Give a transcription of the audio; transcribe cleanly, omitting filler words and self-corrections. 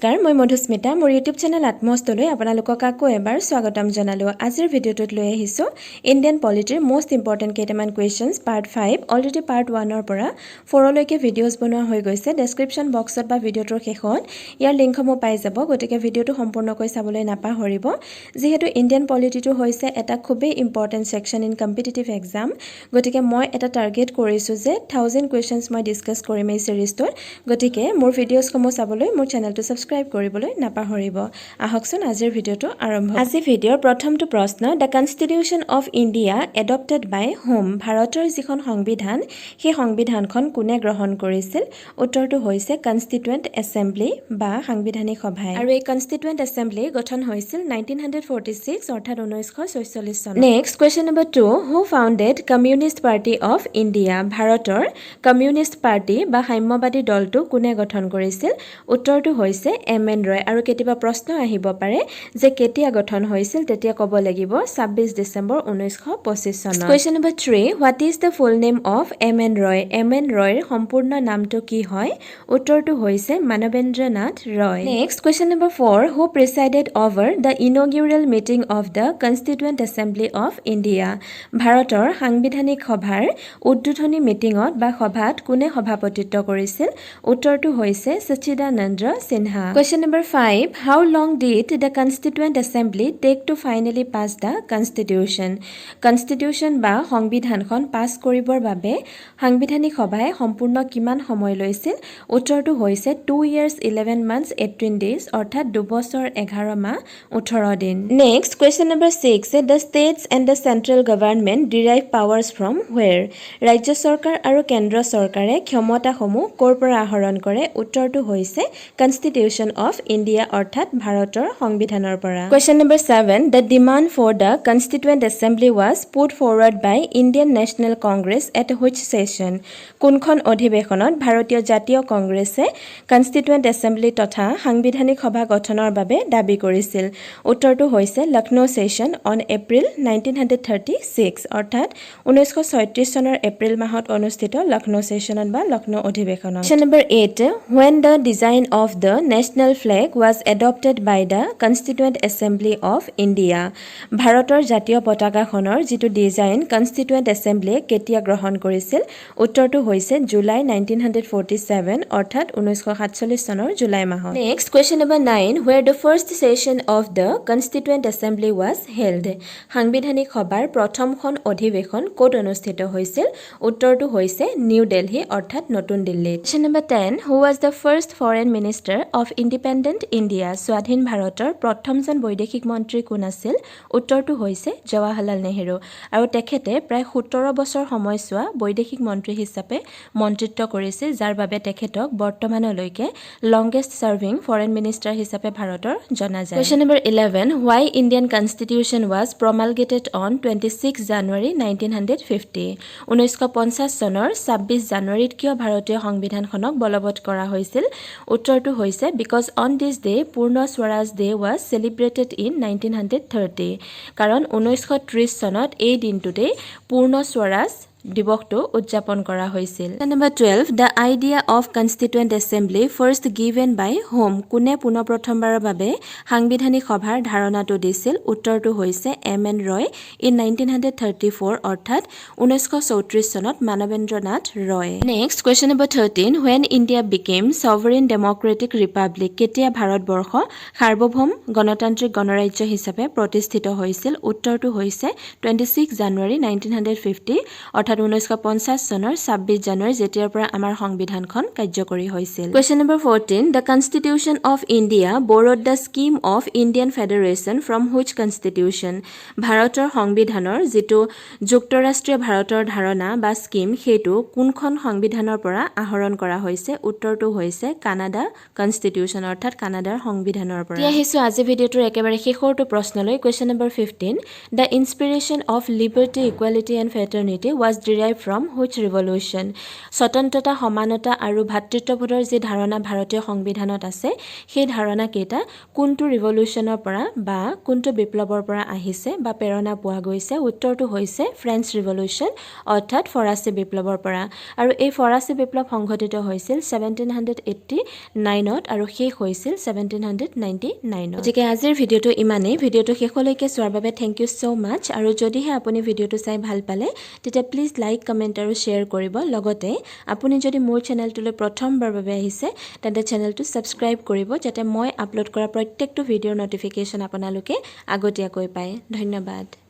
নমস্কাৰ মই মধুস্মিতা মোৰ ইউটিউব চেনেল আত্মস্তলৈ আপোনালোকক আকৌ এবাৰ স্বাগতম জনালো আজিৰ ভিডিঅ'টোত লৈ আহিছো ইণ্ডিয়ান পলিটিৰ মোস্ট ইম্পৰ্টেন্ট কেইটামান কোৱেশ্চনছ পাৰ্ট 5 অলৰেডি পাৰ্ট 1 ৰ পৰা 4 লৈকে ভিডিঅ'ছ বনোৱা হৈ গৈছে ডেসক্ৰিপচন বক্সত বা ভিডিঅ'টোৰ শেষত ইয়াৰ লিংকসমূহ পাই যাব গতিকে ভিডিঅ'টো সম্পূৰ্ণকৈ চাবলৈ নাপাহৰিব যেহেতু ইণ্ডিয়ান পলিটিটো হৈছে এটা খুবেই important section in competitive exam গতিকে মই এটা টাৰ্গেট কৰিছো যে 1000 কোৱেশ্চনছ মই ডিসকাস কৰিম এই সিৰিজটোত গতিকে মোৰ ভিডিঅ'ছসমূহ চাবলৈ মোৰ চেনেলটো সাবস্ক্ৰাইব কৰিবলৈ নাপাহৰিব আহকচোন আজিৰ ভিডিঅ'টো আৰম্ভ আজি ভিডিঅ'ৰ প্ৰথমটো প্ৰশ্ন the constitution of India adopted by whom ভাৰতৰ যিখন সংবিধান সেই সংবিধানখন কোনে গ্ৰহণ কৰিছিল উত্তৰটো হৈছে কনষ্টিটুৱেণ্ট এছেম্বলি বা সাংবিধানিক সভাই আৰু এই কনষ্টিটুৱেণ্ট এছেম্বলি গঠন হৈছিল 1946 অৰ্থাৎ 1946 চনত next question number 2 who founded communist party of India ভাৰতৰ কমিউনিষ্ট পাৰ্টি বা সাম্যবাদী দলটো কোনে গঠন কৰিছিল উত্তৰটো হৈছে এমএন ৰয় আৰু কেতিয়াবা প্ৰশ্ন আহিব পাৰে যে কেতিয়া গঠন হৈছিল তেতিয়া ক'ব লাগিব 26 ডিসেম্বৰ 1925 চনত question number 3 what is the full name of MN ৰয়ৰ সম্পূৰ্ণ নামটো কি হয় উত্তৰটো হৈছে Manabendra Nath Roy next question number 4 who presided over the inaugural meeting of the constituent assembly of India ভাৰতৰ সাংবিধানিক সভাৰ উদ্বোধনী মিটিঙত বা সভাত কোনে সভাপতিত্ব কৰিছিল উত্তৰটো হৈছে Sachidananda Sinha Question number 5 How long did the Constituent Assembly take to finally pass the Constitution? Constitution বা সংবিধানখন পাছ কৰিবৰ বাবে সাংবিধানিক সভাই সম্পূৰ্ণ কিমান সময় লৈছিল উত্তৰটো হৈছে 2 years 11 months 18 days অৰ্থাৎ 2 বছৰ 11 মাহ 18 দিন Next question number 6 The states and the central government derive powers from where? ৰাজ্য চৰকাৰ আৰু কেন্দ্ৰ চৰকাৰে ক্ষমতাসমূহ ক'ৰ পৰা আহৰণ কৰে উত্তৰটো হৈছে Constitution of India অৰ্থাৎ ভাৰতৰ সংবিধানৰ পৰা Question number 7 The demand for the Constituent Assembly was put forward by Indian National Congress at which session কোনখন অধিৱেশনত ভাৰতীয় জাতীয় কংগ্ৰেছে Constituent Assembly তথা সাংবিধানিক সভা গঠনৰ বাবে দাবী কৰিছিল উত্তৰটো হৈছে লক্ষ্ণৌ সেশন অন এপ্ৰিল 1936 অৰ্থাৎ 1936 চনৰ এপ্ৰিল মাহত অনুষ্ঠিত লক্ষ্ণৌ সেশনত বা লক্ষ্ণৌ অধিৱেশনত Question number 8 When the design of the national flag was adopted by the Constituent Assembly of India ভাৰতৰ জাতীয় পতাকাখনৰ যেটো ডিজাইন Constituent Assembly কেতিয়া গ্ৰহণ কৰিছিল উত্তৰটো হৈছে জুলাই 1947 অৰ্থাৎ 1947 চনৰ জুলাই মাহত Next question number 9 Where the first session of the Constituent Assembly was held সাংবিধানিক সভাৰ প্ৰথমখন অধিৱেশন ক'ত অনুষ্ঠিত হৈছিল উত্তৰটো হৈছে নিউ দিল্লী অৰ্থাৎ নতুন দিল্লীত Question number 10 Who was the first foreign minister of independent India স্বাধীন ভাৰতৰ প্ৰথমজন বৈদেশিক মন্ত্ৰী কোন আছিল উত্তৰটো হৈছে জৱাহৰলাল নেহেৰু আৰু তেখেতে প্ৰায় 17 বছৰ সময়ছোৱা বৈদেশিক মন্ত্ৰী হিচাপে মন্ত্ৰিত্ব কৰিছিল যাৰ বাবে তেখেতক বৰ্তমানলৈকে longest serving foreign minister হিচাপে ভাৰতৰ জনা যায় Question number 11 Why Indian Constitution was promulgated on 26 January 1950 1950 চনৰ 26 জানুৱাৰীত কিয় ভাৰতীয় সংবিধানখনক বলবৎ কৰা হৈছিল উত্তৰটো হৈছে because on this day Purna Swaraj Day was celebrated in 1930 কাৰণ 1930 চনত এই দিনটোতে পূৰ্ণ স্বৰাজ দিৱসটো উদযাপন কৰা হৈছিল Number 12 The idea of Constituent Assembly first given by whom কোনে পুনৰ প্ৰথমবাৰৰ বাবে সাংবিধানিক সভাৰ ধাৰণাটো দিছিল উত্তৰটো হৈছে এমএন ৰয় in 1934 অৰ্থাৎ 1934 চনত মানৱেন্দ্ৰ নাথ ৰয় Next question number 13 When India became sovereign democratic republic কেতিয়া ভাৰতবৰ্ষ সাৰ্বভৌম গণতান্ত্ৰিক গণৰাজ্য হিচাপে প্ৰতিষ্ঠিত হৈছিল উত্তৰটো হৈছে 26 জানুৱাৰী 1950 অৰ্থাৎ 1950 চনৰ 26 জানুৱাৰী যেতিয়াৰ পৰা আমাৰ সংবিধানখন কাৰ্যকৰী হৈছিল Question number 14 The Constitution of India borrowed the scheme of Indian Federation from which constitution ভাৰতৰ সংবিধানৰ যেটো যুক্তৰাষ্ট্ৰীয় ভাৰতৰ ধাৰণা বা স্কিম হেতু কোনখন সংবিধানৰ পৰা আহৰণ কৰা হৈছে উত্তৰটো হৈছে কানাডা কনষ্টিটিউচন অৰ্থাৎ কানাডাৰ সংবিধানৰ পৰা এতিয়া হিছো আজি ভিডিওটোৰ একেবাৰে শেষৰটো প্ৰশ্নলৈ Question number 15 The inspiration of liberty equality and fraternity was derived from which revolution? স্বতন্ত্ৰতা, সমানতা আৰু ভাতৃত্ববোধৰ যি ধাৰণা ভাৰতীয় সংবিধানত আছে সেই ধাৰণা কেইটা কোনটো ৰিভলিউচনৰ পৰা বা কোনটো বিপ্লৱৰ পৰা আহিছে বা প্ৰেৰণা পোৱা গৈছে? উত্তৰটো হৈছে ফ্ৰেঞ্চ ৰিভলিউচন অৰ্থাৎ ফৰাচী বিপ্লৱৰ পৰা। আৰু এই ফৰাচী বিপ্লৱ সংঘটিত হৈছিল 1789ত আৰু শেষ হৈছিল 1799ত। গতিকে আজিৰ ভিডিঅ'টো ইমানেই। ভিডিঅ'টো শেষলৈকে চোৱাৰ বাবে থেংক ইউ ছ' মাছ। আৰু যদিহে আপুনি ভিডিঅ'টো চাই ভাল পালে তেতিয়া প্লিজ লাইক, কমেণ্ট আৰু শ্বেয়াৰ কৰিব। লগতে আপুনি যদি মোৰ চেনেলটোলৈ প্ৰথমবাৰ বাবে আহিছে তেন্তে চেনেলটো ছাবস্ক্ৰাইব কৰিব যাতে মই আপলোড কৰা প্ৰত্যেকটো ভিডিঅ'ৰ ন'টিফিকেশ্যন আপোনালোকে আগতীয়াকৈ পায়। ধন্যবাদ।